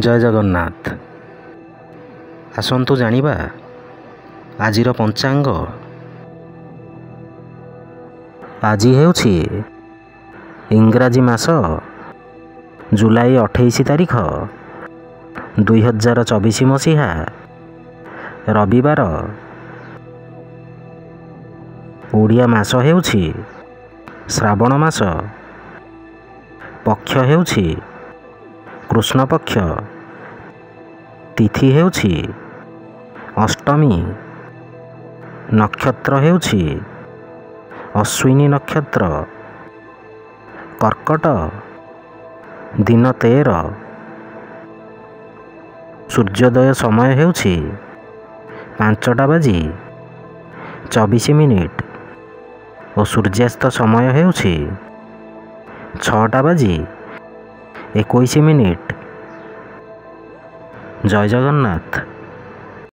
ଜୟ ଜଗନ୍ନାଥ। ଆସନ୍ତୁ ଜାଣିବା ଆଜିର ପଞ୍ଚାଙ୍ଗ। ଆଜି ହେଉଛି ଇଂରାଜୀ ମାସ ଜୁଲାଇ 28 ତାରିଖ 2024 ମସିହା ରବିବାର। ଓଡ଼ିଆ ମାସ ହେଉଛି ଶ୍ରାବଣ ମାସ। ପକ୍ଷ ହେଉଛି କୃଷ୍ଣପକ୍ଷ। ତିଥି ହେଉଛି ଅଷ୍ଟମୀ। ନକ୍ଷତ୍ର ହେଉଛି ଅଶ୍ୱିନୀ ନକ୍ଷତ୍ର। କର୍କଟ। ଦିନ 13। ସୂର୍ଯ୍ୟୋଦୟ ସମୟ ହେଉଛି 5:24 ଓ ସୂର୍ଯ୍ୟାସ୍ତ ସମୟ ହେଉଛି 6:21। ଜୟ ଜଗନ୍ନାଥ।